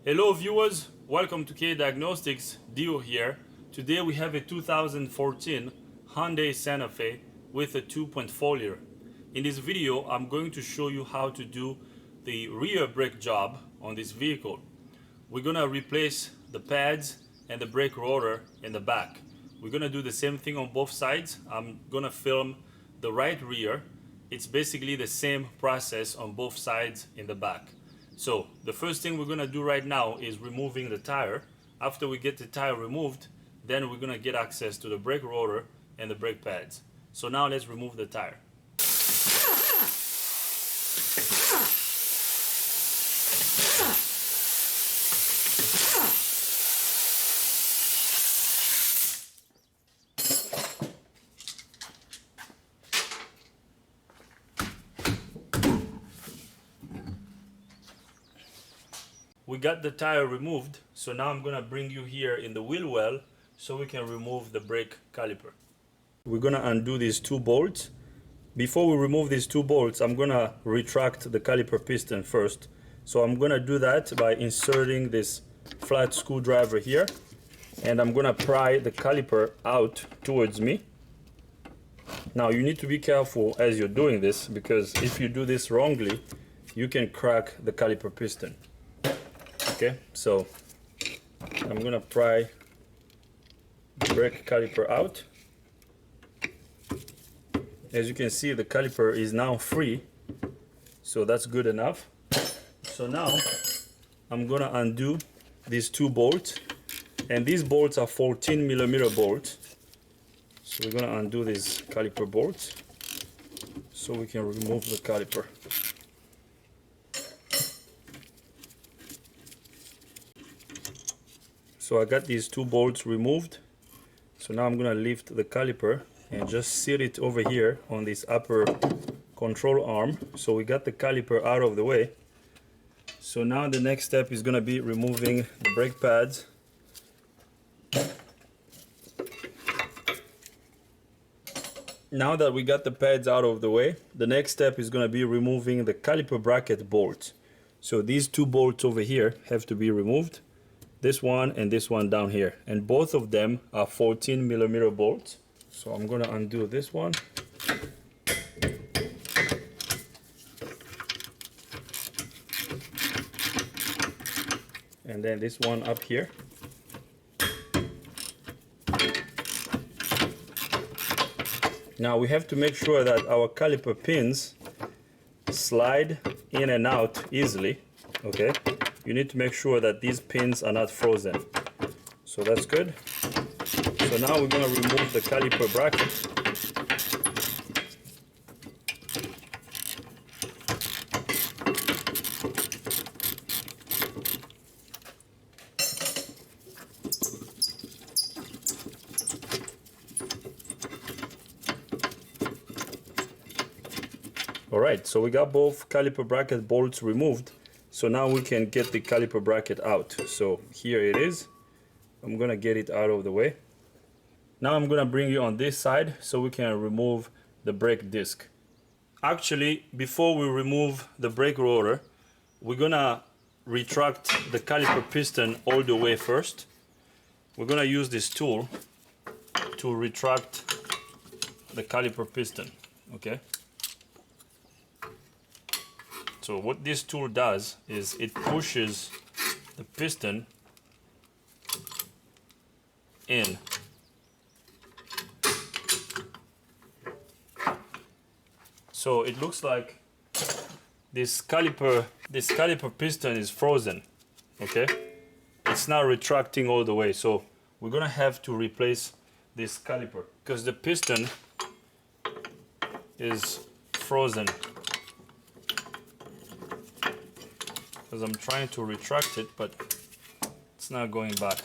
Hello viewers, welcome to K Diagnostics, Dio here. Today we have a 2014 Hyundai SantaFe with a 2.4 liter. In this video I'm going to show you how to do the rear brake job on this vehicle. We're gonna replace the pads and the brake rotor in the back. We're gonna do the same thing on both sides. I'm gonna film the right rear. It's basically the same process on both sides in the back. So the first thing we're gonna do right now is removing the tire. After we get the tire removed, then we're gonna get access to the brake rotor and the brake pads. So now let's remove the tire. We got the tire removed, so now I'm gonna bring you here in the wheel well so we can remove the brake caliper. We're gonna undo these two bolts. Before we remove these two bolts, I'm gonna retract the caliper piston first. So I'm gonna do that by inserting this flat screwdriver here, and I'm gonna pry the caliper out towards me. Now you need to be careful as you're doing this, because if you do this wrongly, you can crack the caliper piston. Okay, so I'm gonna pry the brake caliper out. As you can see, the caliper is now free, so that's good enough. So now I'm gonna undo these two bolts, and these bolts are 14mm bolts. So we're gonna undo these caliper bolts so we can remove the caliper. So I got these two bolts removed. So now I'm gonna lift the caliper and just sit it over here on this upper control arm. So we got the caliper out of the way. So now the next step is gonna be removing the brake pads. Now that we got the pads out of the way, the next step is gonna be removing the caliper bracket bolts. So these two bolts over here have to be removed. This one and this one down here, and both of them are 14mm bolts. So I'm gonna undo this one, and then this one up here. Now we have to make sure that our caliper pins slide in and out easily. Okay, you need to make sure that these pins are not frozen. So that's good. So now we're going to remove the caliper bracket. Alright, so we got both caliper bracket bolts removed. So now we can get the caliper bracket out. So here it is. I'm gonna get it out of the way. Now I'm gonna bring you on this side so we can remove the brake disc. Actually, before we remove the brake rotor, we're gonna retract the caliper piston all the way first. We're gonna use this tool to retract the caliper piston. Okay. So what this tool does is it pushes the piston in. So it looks like this caliper piston is frozen. Okay, it's not retracting all the way. So we're gonna have to replace this caliper because the piston is frozen. Because I'm trying to retract it, but it's not going back.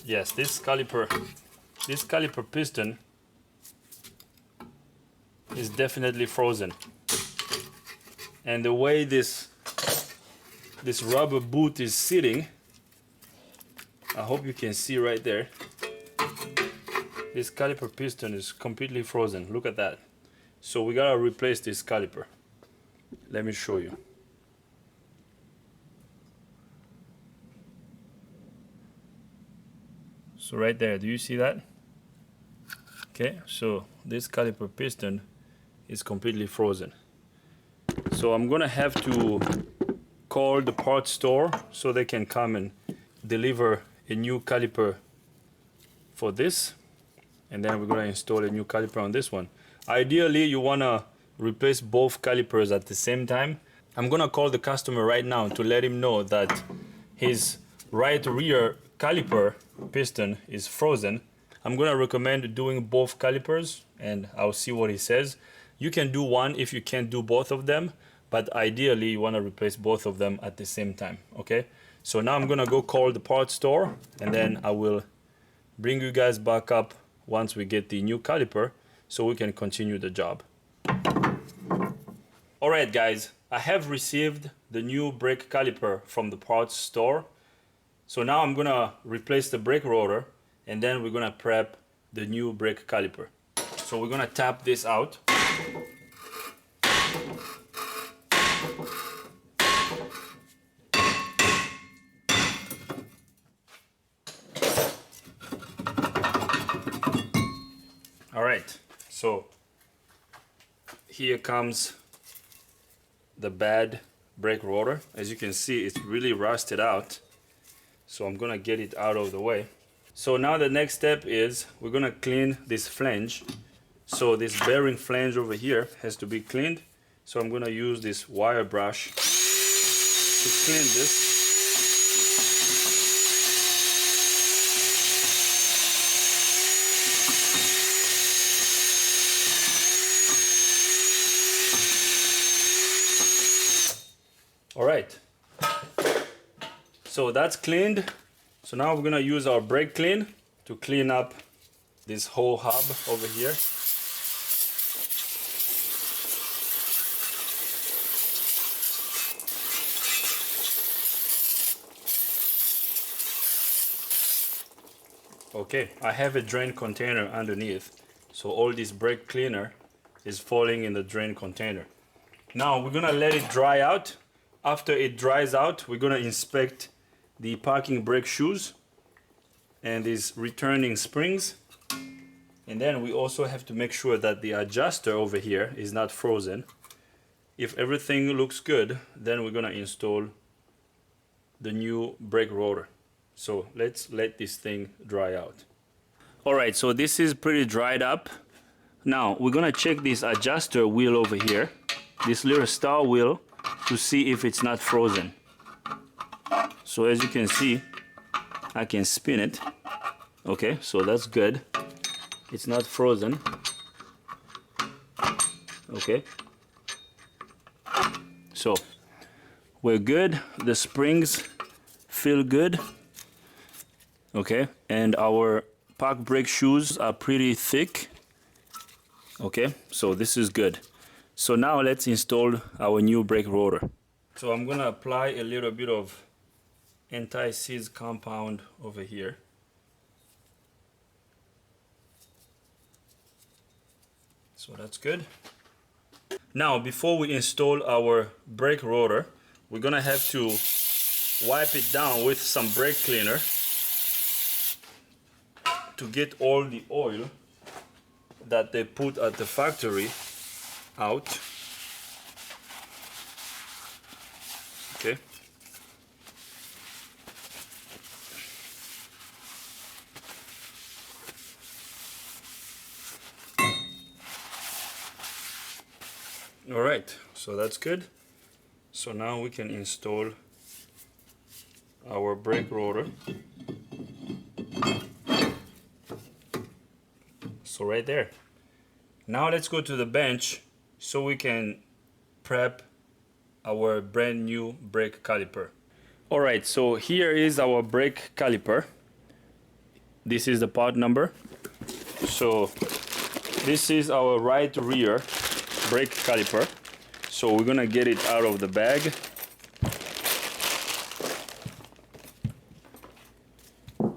Yes, this caliper piston is definitely frozen. And the way this rubber boot is sitting, I hope you can see right there, this caliper piston is completely frozen. Look at that. So we gotta replace this caliper. Let me show you. So right there, do you see that? Okay, so this caliper piston is completely frozen. So I'm gonna have to call the parts store so they can come and deliver a new caliper for this, and then we're gonna install a new caliper on this one. Ideally, you wanna replace both calipers at the same time. I'm gonna call the customer right now to let him know that his right rear caliper piston is frozen. I'm gonna recommend doing both calipers, and I'll see what he says. You can do one if you can't do both of them, but ideally you wanna replace both of them at the same time, okay? So now I'm gonna go call the parts store, and then I will bring you guys back up once we get the new caliper so we can continue the job. Alright guys, I have received the new brake caliper from the parts store. So now I'm gonna replace the brake rotor, and then we're gonna prep the new brake caliper. So we're gonna tap this out. Alright, so here comes the bad brake rotor. As you can see, it's really rusted out. So I'm gonna get it out of the way. So now the next step is we're gonna clean this flange. So this bearing flange over here has to be cleaned. So I'm gonna use this wire brush to clean this. All right. So that's cleaned. So now we're gonna use our brake clean to clean up this whole hub over here. Okay, I have a drain container underneath, so all this brake cleaner is falling in the drain container. Now we're gonna let it dry out. After it dries out, we're gonna inspect the parking brake shoes and these returning springs, and then we also have to make sure that the adjuster over here is not frozen. If everything looks good, then we're gonna install the new brake rotor. So let's let this thing dry out. Alright, so this is pretty dried up. Now we're gonna check this adjuster wheel over here, this little star wheel, to see if it's not frozen. So as you can see, I can spin it. Okay, so that's good. It's not frozen. Okay. So we're good. The springs feel good. Okay, and our park brake shoes are pretty thick. Okay, so this is good. So now let's install our new brake rotor. So I'm gonna apply a little bit of anti-seize compound over here. So that's good. Now before we install our brake rotor, we're gonna have to wipe it down with some brake cleaner to get all the oil that they put at the factory out. Okay. All right, so that's good. So now we can install our brake rotor. So right there. Now let's go to the bench so we can prep our brand new brake caliper. All right, so here is our brake caliper. This is the part number. So this is our right rear brake caliper. So we're gonna get it out of the bag.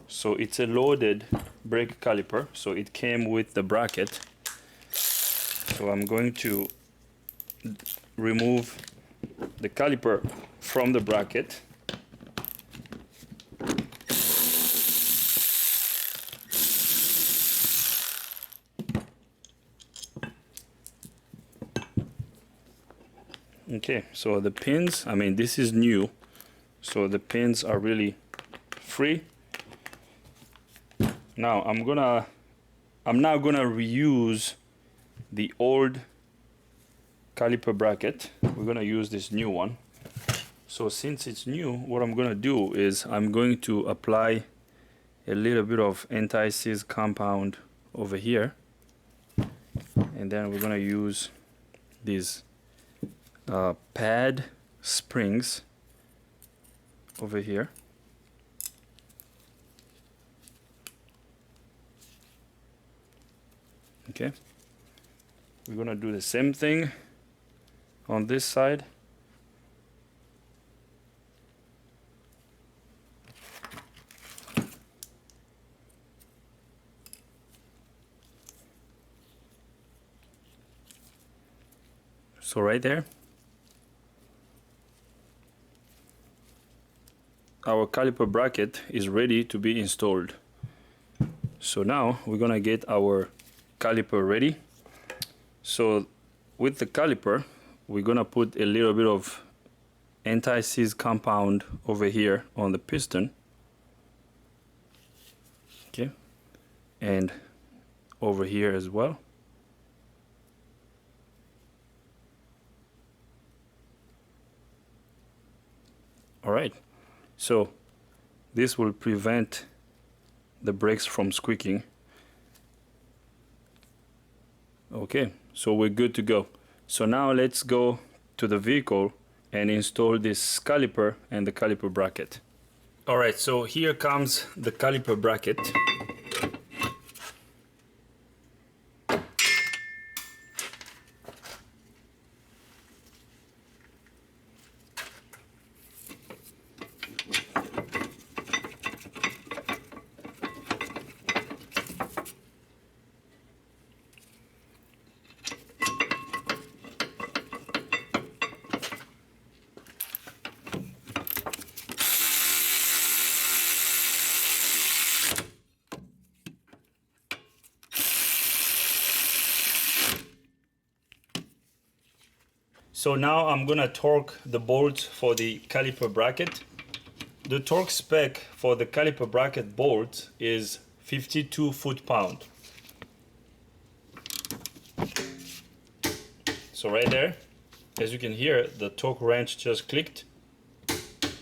So it's a loaded brake caliper, so it came with the bracket. So I'm going to remove the caliper from the bracket. Okay, so the pins, I mean, this is new, so the pins are really free. Now I'm now gonna reuse the old caliper bracket. We're gonna use this new one. So since it's new, what I'm gonna do is I'm going to apply a little bit of anti-seize compound over here, and then we're gonna use these pad springs over here. Okay, we're gonna do the same thing on this side. So right there, our caliper bracket is ready to be installed. So now we're gonna get our caliper ready. So with the caliper, we're gonna put a little bit of anti-seize compound over here on the piston. Okay, and over here as well. All right, so this will prevent the brakes from squeaking. Okay, so we're good to go. So now let's go to the vehicle and install this caliper and the caliper bracket. All right, so here comes the caliper bracket. So now I'm gonna torque the bolts for the caliper bracket. The torque spec for the caliper bracket bolt is 52 foot-pound. So right there, as you can hear, the torque wrench just clicked.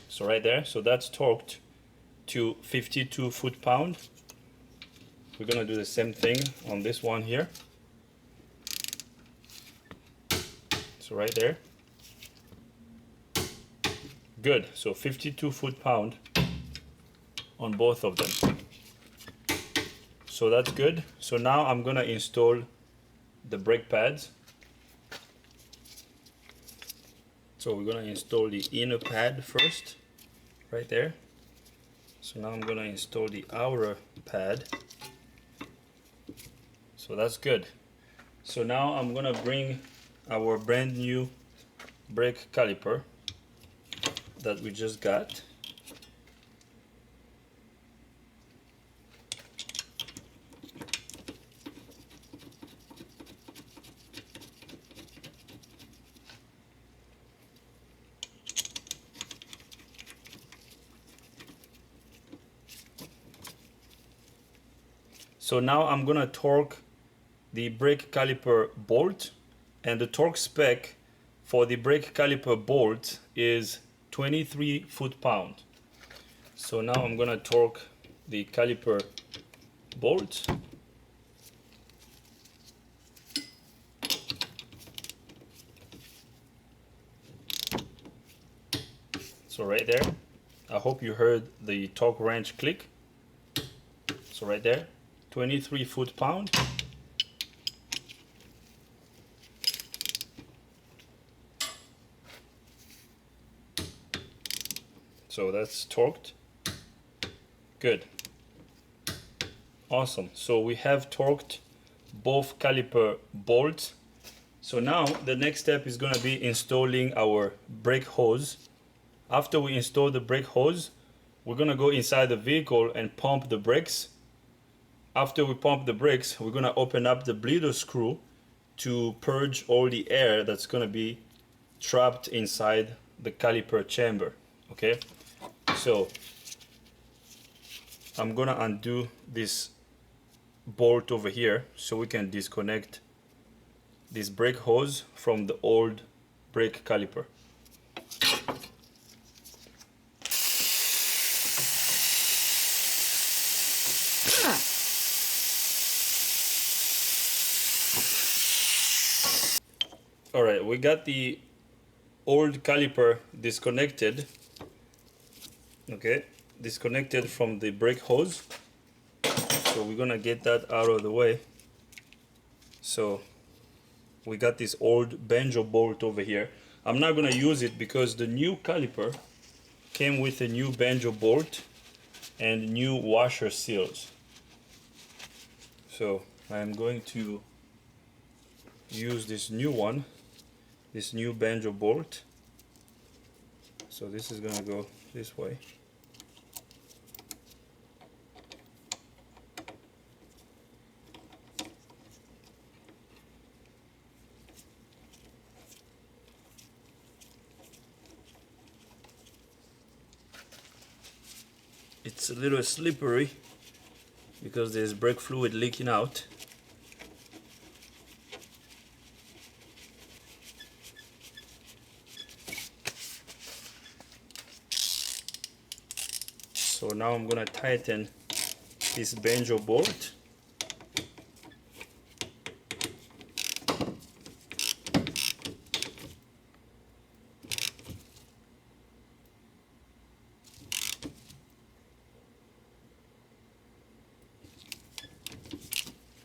So right there, so that's torqued to 52 foot-pound. We're gonna do the same thing on this one here. So right there. Good, so 52 foot-pound on both of them. So that's good. So now I'm gonna install the brake pads. So we're gonna install the inner pad first, right there. So now I'm gonna install the outer pad. So that's good. So now I'm gonna bring our brand new brake caliper that we just got. So now I'm gonna torque the brake caliper bolt, and the torque spec for the brake caliper bolt is 23 foot-pound. So now I'm gonna torque the caliper bolt. So right there, I hope you heard the torque wrench click. So right there, 23 foot-pound. So that's torqued. Good. Awesome. So we have torqued both caliper bolts. So now the next step is going to be installing our brake hose. After we install the brake hose, we're going to go inside the vehicle and pump the brakes. After we pump the brakes, we're going to open up the bleeder screw to purge all the air that's going to be trapped inside the caliper chamber. Okay, so I'm going to undo this bolt over here so we can disconnect this brake hose from the old brake caliper. All right, we got the old caliper disconnected. Okay, disconnected from the brake hose. So we're gonna get that out of the way. So we got this old banjo bolt over here. I'm not gonna use it because the new caliper came with a new banjo bolt and new washer seals. So I'm going to use this new one, this new banjo bolt. So this is gonna go this way. It's a little slippery because there's brake fluid leaking out. So now I'm gonna tighten this banjo bolt.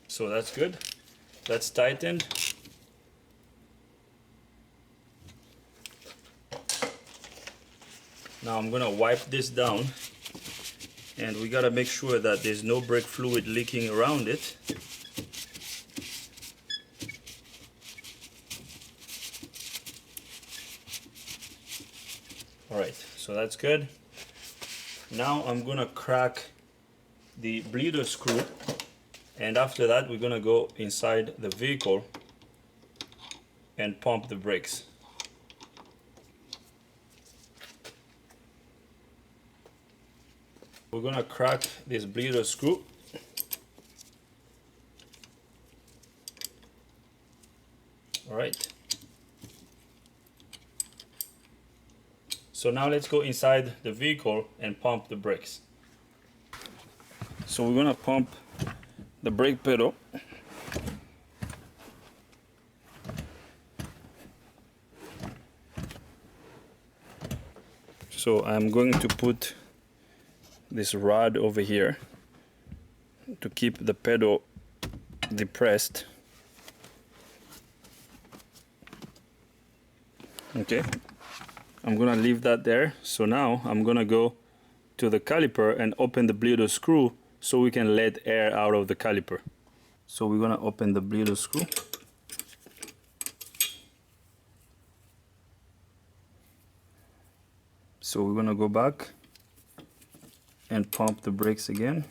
So that's good. That's tightened. Now I'm gonna wipe this down, and we gotta make sure that there's no brake fluid leaking around it. All right, so that's good. Now I'm gonna crack the bleeder screw, and after that we're gonna go inside the vehicle and pump the brakes. We're gonna crack this bleeder screw. All right. So now let's go inside the vehicle and pump the brakes. So we're gonna pump the brake pedal. So I'm going to put this rod over here to keep the pedal depressed. Okay, I'm gonna leave that there. So now I'm gonna go to the caliper and open the bleeder screw so we can let air out of the caliper. So we're gonna open the bleeder screw. So we're gonna go back and pump the brakes again.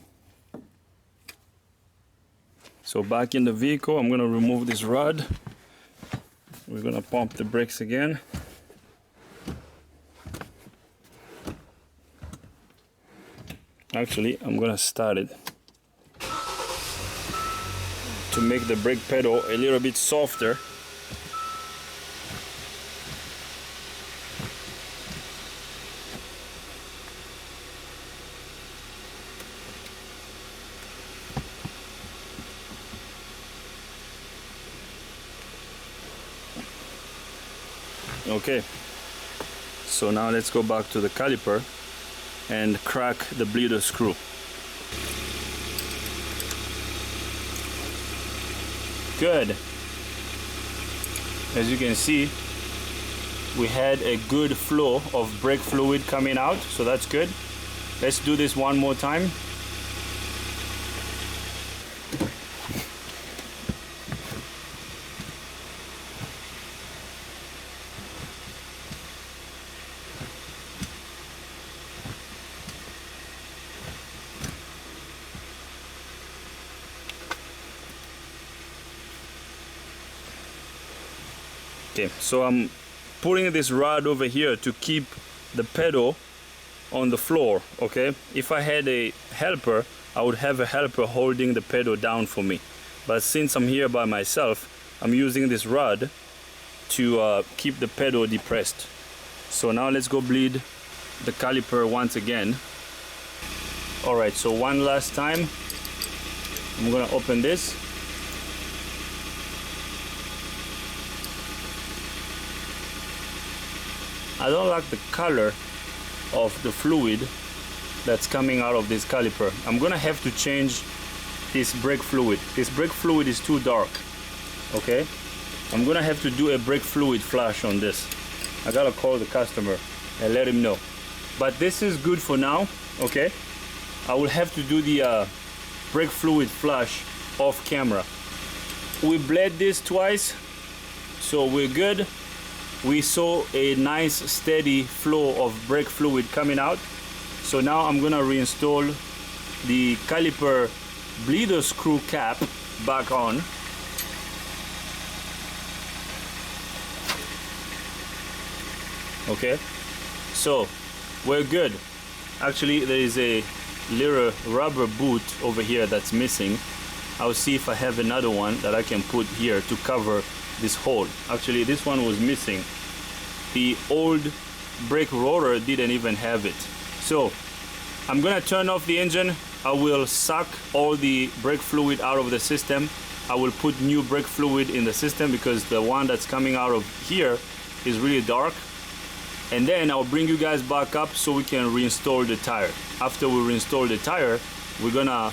So back in the vehicle, I'm gonna remove this rod. We're gonna pump the brakes again. Actually, I'm gonna start it to make the brake pedal a little bit softer. Okay, so now let's go back to the caliper and crack the bleeder screw. Good. As you can see, we had a good flow of brake fluid coming out, so that's good. Let's do this one more time. Okay, so I'm putting this rod over here to keep the pedal on the floor, okay? If I had a helper, I would have a helper holding the pedal down for me. But since I'm here by myself, I'm using this rod to keep the pedal depressed. So now let's go bleed the caliper once again. All right, so one last time, I'm gonna open this. I don't like the color of the fluid that's coming out of this caliper. I'm gonna have to change this brake fluid. This brake fluid is too dark, okay? I'm gonna have to do a brake fluid flush on this. I gotta call the customer and let him know. But this is good for now, okay? I will have to do the brake fluid flush off camera. We bled this twice, so we're good. We saw a nice steady flow of brake fluid coming out. So now I'm gonna reinstall the caliper bleeder screw cap back on. Okay, so we're good. Actually, there is a little rubber boot over here that's missing. I'll see if I have another one that I can put here to cover this hole. Actually, this one was missing. The old brake rotor didn't even have it. So I'm gonna turn off the engine. I will suck all the brake fluid out of the system. I will put new brake fluid in the system because the one that's coming out of here is really dark. And then I'll bring you guys back up so we can reinstall the tire. After we reinstall the tire, we're gonna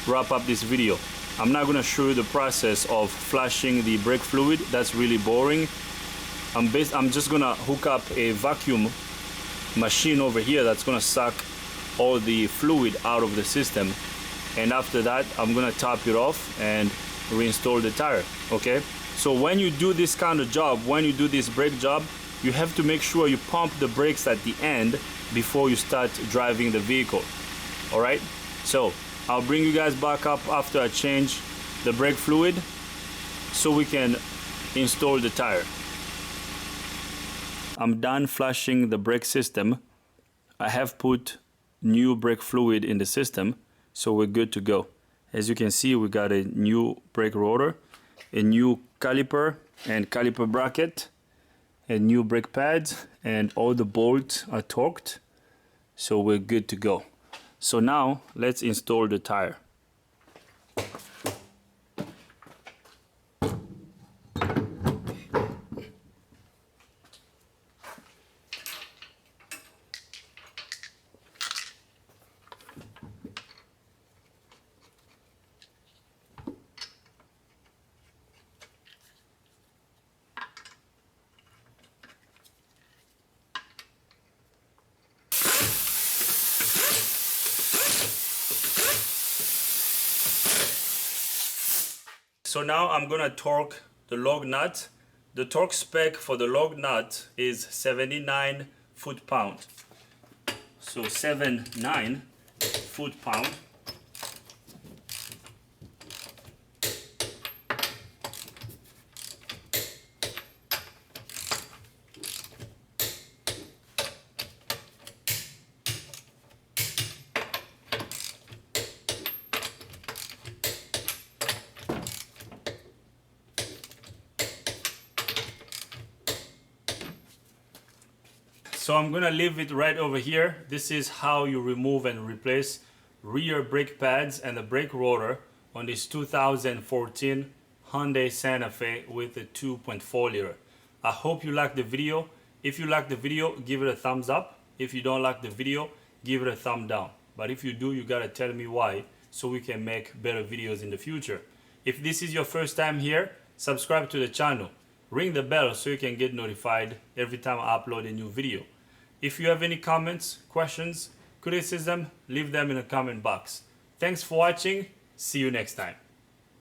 wrap up this video. I'm not gonna show you the process of flushing the brake fluid. That's really boring. I'm just gonna hook up a vacuum machine over here that's gonna suck all the fluid out of the system. And after that, I'm gonna top it off and reinstall the tire, okay? So when you do this kind of job, when you do this brake job, you have to make sure you pump the brakes at the end before you start driving the vehicle, all right? So I'll bring you guys back up after I change the brake fluid so we can install the tire. I'm done flushing the brake system. I have put new brake fluid in the system, so we're good to go. As you can see, we got a new brake rotor, a new caliper and caliper bracket, and new brake pads, and all the bolts are torqued, so we're good to go. So now let's install the tire. So now I'm gonna torque the lug nut. The torque spec for the lug nut is 79 foot-pound. So 79 foot-pound. So I'm gonna leave it right over here. This is how you remove and replace rear brake pads and the brake rotor on this 2014 Hyundai SantaFe with a 2.4 liter. I hope you liked the video. If you like the video, give it a thumbs up. If you don't like the video, give it a thumb down. But if you do, you gotta tell me why so we can make better videos in the future. If this is your first time here, subscribe to the channel. ring the bell so you can get notified every time I upload a new video. If you have any comments, questions, criticism, leave them in the comment box. Thanks for watching. See you next time.